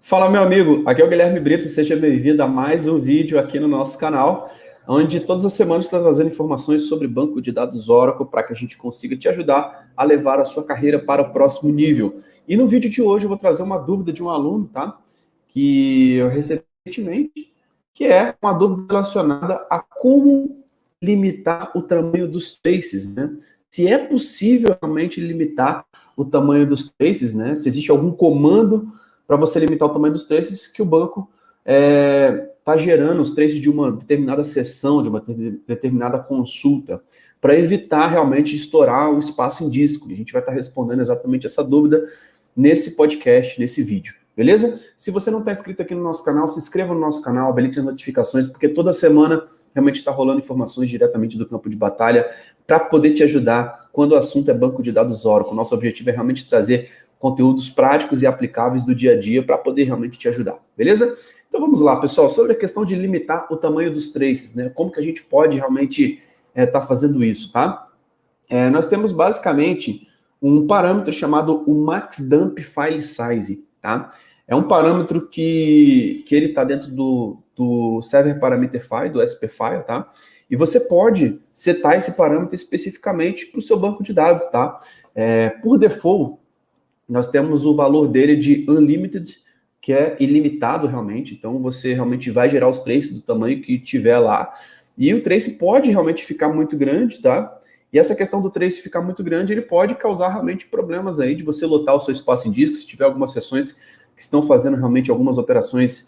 Fala, meu amigo, aqui é o Guilherme Brito, seja bem-vindo a mais um vídeo aqui no nosso canal, onde todas as semanas está trazendo informações sobre banco de dados Oracle para que a gente consiga te ajudar a levar a sua carreira para o próximo nível. E no vídeo de hoje eu vou trazer uma dúvida de um aluno, tá? Que eu recebi recentemente, que é uma dúvida relacionada a como limitar o tamanho dos traces, né? Se é possível realmente limitar o tamanho dos traces, né? Se existe algum comando para você limitar o tamanho dos traces que o banco está gerando os traces de uma determinada sessão, de uma determinada consulta, para evitar realmente estourar o espaço em disco. E a gente vai estar respondendo exatamente essa dúvida nesse podcast, nesse vídeo. Beleza? Se você não está inscrito aqui no nosso canal, se inscreva no nosso canal, habilite as notificações, porque toda semana realmente está rolando informações diretamente do campo de batalha para poder te ajudar quando o assunto é banco de dados Oracle. Nosso objetivo é realmente trazer conteúdos práticos e aplicáveis do dia a dia para poder realmente te ajudar, beleza? Então vamos lá, pessoal, sobre a questão de limitar o tamanho dos traces, né? Como que a gente pode realmente estar fazendo isso, tá? Nós temos basicamente um parâmetro chamado o Max Dump File Size, tá? É um parâmetro que ele está dentro do Server Parameter File, do SP File, tá? E você pode setar esse parâmetro especificamente para o seu banco de dados, tá? Por default, nós temos o valor dele de Unlimited, que é ilimitado realmente, então você realmente vai gerar os traces do tamanho que tiver lá, e o trace pode realmente ficar muito grande, tá? E essa questão do trace ficar muito grande, ele pode causar realmente problemas aí de você lotar o seu espaço em disco, se tiver algumas sessões que estão fazendo realmente algumas operações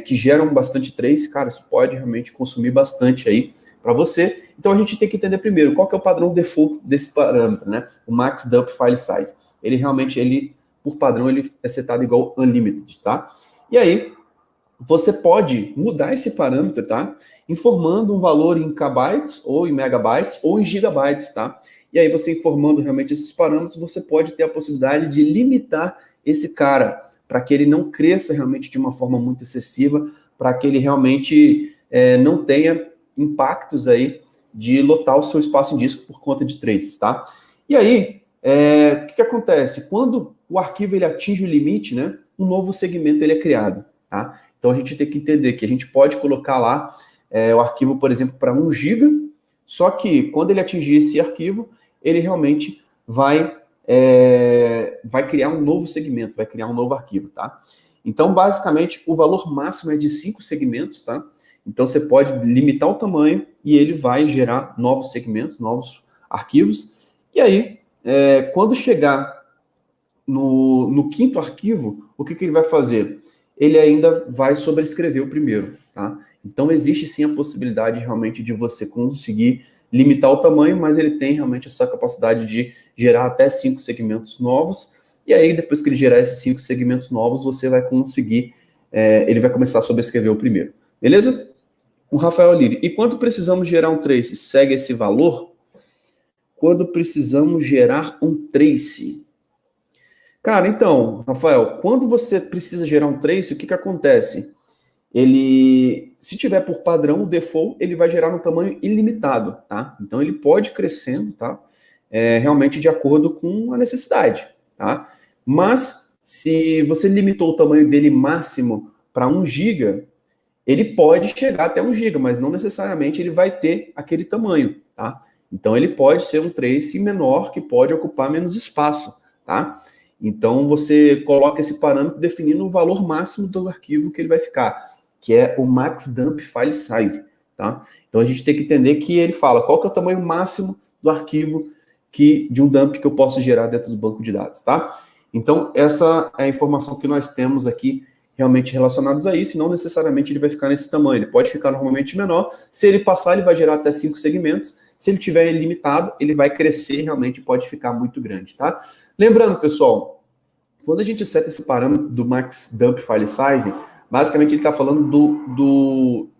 que geram bastante trace, cara, isso pode realmente consumir bastante aí para você. Então a gente tem que entender primeiro qual que é o padrão default desse parâmetro, né? O Max Dump File Size. Ele realmente, por padrão, ele é setado igual Unlimited, tá? E aí, você pode mudar esse parâmetro, tá? Informando um valor em kbytes, ou em megabytes, ou em gigabytes, tá? E aí, você informando realmente esses parâmetros, você pode ter a possibilidade de limitar esse cara, para que ele não cresça realmente de uma forma muito excessiva, para que ele realmente não tenha impactos aí de lotar o seu espaço em disco por conta de traces, tá? E aí, o que acontece? Quando o arquivo ele atinge o limite, né, um novo segmento ele é criado, tá? Então a gente tem que entender que a gente pode colocar lá o arquivo, por exemplo, para 1 GB, só que quando ele atingir esse arquivo, ele realmente vai criar um novo segmento, vai criar um novo arquivo, tá? Então, basicamente, o valor máximo é de 5 segmentos, tá? Então você pode limitar o tamanho e ele vai gerar novos segmentos, novos arquivos, e aí quando chegar no quinto arquivo, o que ele vai fazer? Ele ainda vai sobrescrever o primeiro, tá? Então existe sim a possibilidade realmente de você conseguir limitar o tamanho, mas ele tem realmente essa capacidade de gerar até 5 segmentos novos, e aí depois que ele gerar esses 5 segmentos novos, você vai conseguir, ele vai começar a sobrescrever o primeiro, beleza? O Rafael Liri, e quando precisamos gerar um trace, segue esse valor? Quando precisamos gerar um trace. Cara, então, Rafael, quando você precisa gerar um trace, o que acontece? Ele, se tiver por padrão, o default, ele vai gerar no tamanho ilimitado, tá? Então, ele pode ir crescendo, tá? Realmente de acordo com a necessidade, tá? Mas, se você limitou o tamanho dele máximo para 1 GB, ele pode chegar até 1 GB, mas não necessariamente ele vai ter aquele tamanho, tá? Então, ele pode ser um trace menor que pode ocupar menos espaço, tá? Então, você coloca esse parâmetro definindo o valor máximo do arquivo que ele vai ficar, que é o Max Dump File Size, tá? Então, a gente tem que entender que ele fala qual que é o tamanho máximo do arquivo de um dump que eu posso gerar dentro do banco de dados, tá? Então, essa é a informação que nós temos aqui realmente relacionados a isso, e não necessariamente ele vai ficar nesse tamanho, ele pode ficar normalmente menor, se ele passar, ele vai gerar até 5 segmentos, se ele tiver ilimitado, ele vai crescer, realmente pode ficar muito grande, tá? Lembrando, pessoal, quando a gente seta esse parâmetro do Max Dump File Size, basicamente ele está falando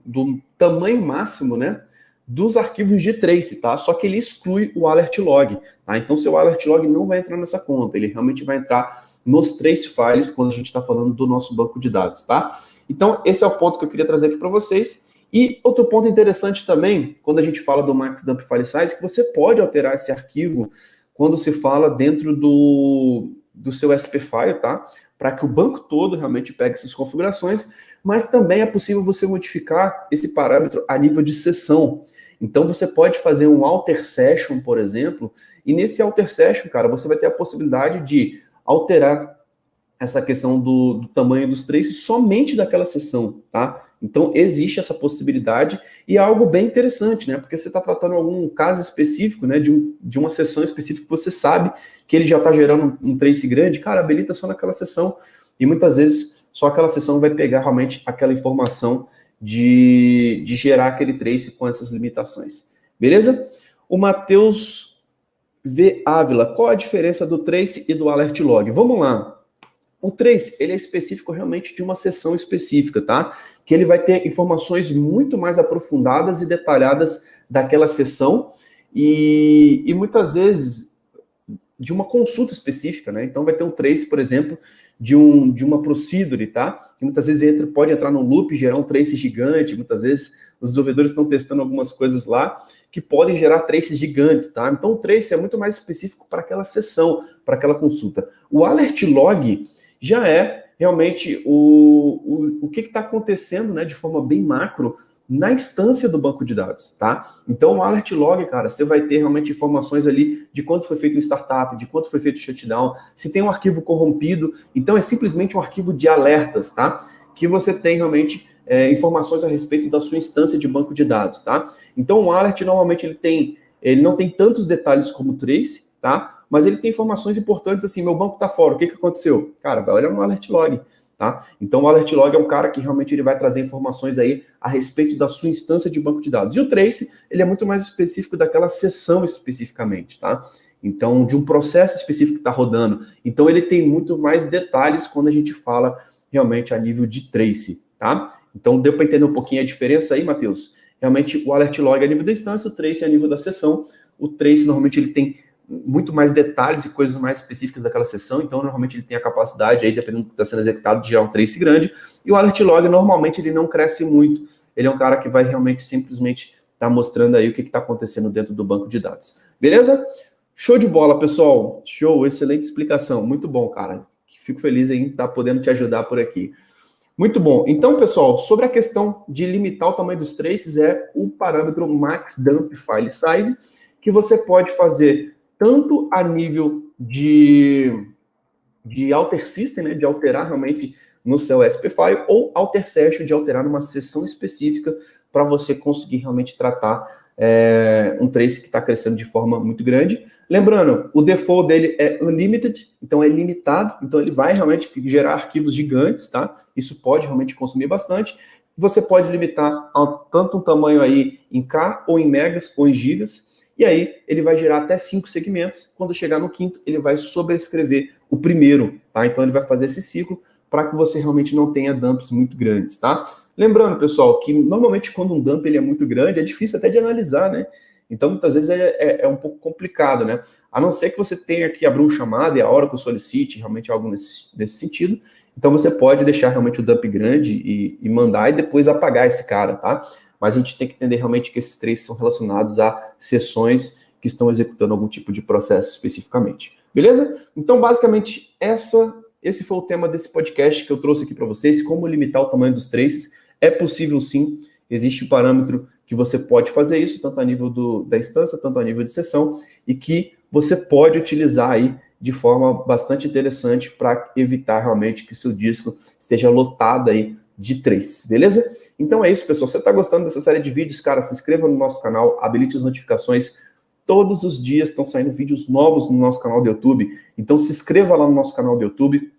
do tamanho máximo, né, dos arquivos de trace, tá? Só que ele exclui o alert log, tá? Então, seu alert log não vai entrar nessa conta, ele realmente vai entrar nos trace files quando a gente está falando do nosso banco de dados, tá? Então, esse é o ponto que eu queria trazer aqui para vocês. E outro ponto interessante também, quando a gente fala do Max Dump File Size, que você pode alterar esse arquivo quando se fala dentro do seu SP File, tá? Para que o banco todo realmente pegue essas configurações, mas também é possível você modificar esse parâmetro a nível de sessão. Então você pode fazer um alter session, por exemplo, e nesse alter session, cara, você vai ter a possibilidade de alterar essa questão do tamanho dos traces somente daquela sessão, tá? Então, existe essa possibilidade e é algo bem interessante, né? Porque você está tratando algum caso específico, né? De uma sessão específica que você sabe que ele já está gerando um trace grande, cara, habilita só naquela sessão. E muitas vezes, só aquela sessão vai pegar realmente aquela informação de gerar aquele trace com essas limitações. Beleza? O Matheus V. Ávila, qual a diferença do trace e do alert log? Vamos lá. O trace, ele é específico realmente de uma sessão específica, tá? Que ele vai ter informações muito mais aprofundadas e detalhadas daquela sessão e muitas vezes de uma consulta específica, né? Então vai ter um trace, por exemplo, de uma procedure, tá? Que muitas vezes pode entrar num loop e gerar um trace gigante, muitas vezes os desenvolvedores estão testando algumas coisas lá que podem gerar traces gigantes, tá? Então o trace é muito mais específico para aquela sessão, para aquela consulta. O alert log já é realmente o que está acontecendo, né, de forma bem macro na instância do banco de dados, tá? Então, o alert log, cara, você vai ter realmente informações ali de quanto foi feito o startup, de quanto foi feito o shutdown, se tem um arquivo corrompido, então é simplesmente um arquivo de alertas, tá? Que você tem realmente informações a respeito da sua instância de banco de dados, tá? Então, o alert, normalmente, ele não tem tantos detalhes como o trace, tá? Mas ele tem informações importantes assim, meu banco está fora, o que aconteceu? Cara, vai olhar no alert log, tá? Então o alert log é um cara que realmente ele vai trazer informações aí a respeito da sua instância de banco de dados. E o trace, ele é muito mais específico daquela sessão especificamente, tá? Então, de um processo específico que está rodando. Então ele tem muito mais detalhes quando a gente fala realmente a nível de trace, tá? Então deu para entender um pouquinho a diferença aí, Matheus? Realmente o alert log é a nível da instância, o trace é a nível da sessão. O trace normalmente ele tem muito mais detalhes e coisas mais específicas daquela sessão, então normalmente ele tem a capacidade aí, dependendo do que está sendo executado, de gerar um trace grande, e o alert log normalmente ele não cresce muito, ele é um cara que vai realmente simplesmente estar mostrando aí o que está acontecendo dentro do banco de dados. Beleza? Show de bola, pessoal. Show, excelente explicação, muito bom, cara. Fico feliz em estar podendo te ajudar por aqui. Muito bom. Então, pessoal, sobre a questão de limitar o tamanho dos traces, é o parâmetro max dump file size, que você pode fazer tanto a nível de alter system, né, de alterar realmente no seu SP File, ou alter session, de alterar numa sessão específica para você conseguir realmente tratar um trace que está crescendo de forma muito grande. Lembrando, o default dele é unlimited, então é limitado, então ele vai realmente gerar arquivos gigantes, tá? Isso pode realmente consumir bastante. Você pode limitar a tanto um tamanho aí em K, ou em megas, ou em gigas, e aí ele vai gerar até 5 segmentos. Quando chegar no quinto, ele vai sobrescrever o primeiro, tá? Então ele vai fazer esse ciclo para que você realmente não tenha dumps muito grandes, tá? Lembrando, pessoal, que normalmente quando um dump ele é muito grande, é difícil até de analisar, né? Então muitas vezes é um pouco complicado, né? A não ser que você tenha que abrir um chamado e a Oracle solicite realmente algo nesse sentido. Então você pode deixar realmente o dump grande e mandar e depois apagar esse cara, tá? Mas a gente tem que entender realmente que esses três são relacionados a sessões que estão executando algum tipo de processo especificamente. Beleza? Então, basicamente, esse foi o tema desse podcast que eu trouxe aqui para vocês, como limitar o tamanho dos traces. É possível sim, existe um parâmetro que você pode fazer isso, tanto a nível da instância, tanto a nível de sessão, e que você pode utilizar aí de forma bastante interessante para evitar realmente que o seu disco esteja lotado aí de 3, beleza? Então é isso, pessoal. Se você está gostando dessa série de vídeos, cara, se inscreva no nosso canal, habilite as notificações. Todos os dias estão saindo vídeos novos no nosso canal do YouTube. Então se inscreva lá no nosso canal do YouTube,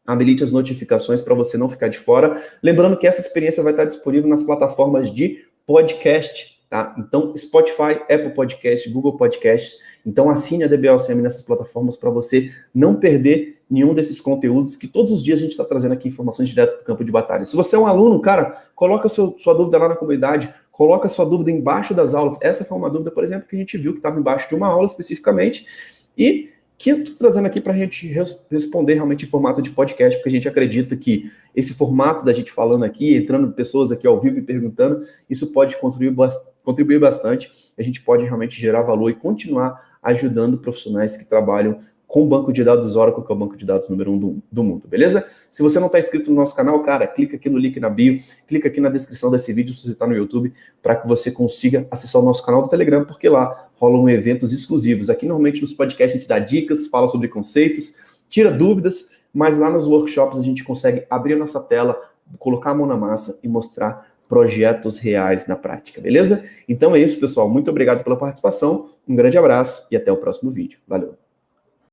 habilite as notificações para você não ficar de fora. Lembrando que essa experiência vai estar disponível nas plataformas de podcast, tá? Então, Spotify, Apple Podcast, Google Podcasts. Então, assine a DBOCM nessas plataformas para você não perder nenhum desses conteúdos que todos os dias a gente está trazendo aqui informações direto do campo de batalha. Se você é um aluno, cara, coloca sua dúvida lá na comunidade, coloca sua dúvida embaixo das aulas. Essa foi uma dúvida, por exemplo, que a gente viu que estava embaixo de uma aula especificamente e que eu estou trazendo aqui para a gente responder realmente em formato de podcast, porque a gente acredita que esse formato da gente falando aqui, entrando pessoas aqui ao vivo e perguntando, isso pode contribuir bastante, a gente pode realmente gerar valor e continuar ajudando profissionais que trabalham com o banco de dados Oracle, que é o banco de dados número 1 do mundo, beleza? Se você não está inscrito no nosso canal, cara, clica aqui no link na bio, clica aqui na descrição desse vídeo se você está no YouTube, para que você consiga acessar o nosso canal do Telegram, porque lá rolam eventos exclusivos. Aqui, normalmente, nos podcasts a gente dá dicas, fala sobre conceitos, tira dúvidas, mas lá nos workshops a gente consegue abrir a nossa tela, colocar a mão na massa e mostrar projetos reais na prática, beleza? Então é isso, pessoal. Muito obrigado pela participação, um grande abraço e até o próximo vídeo. Valeu!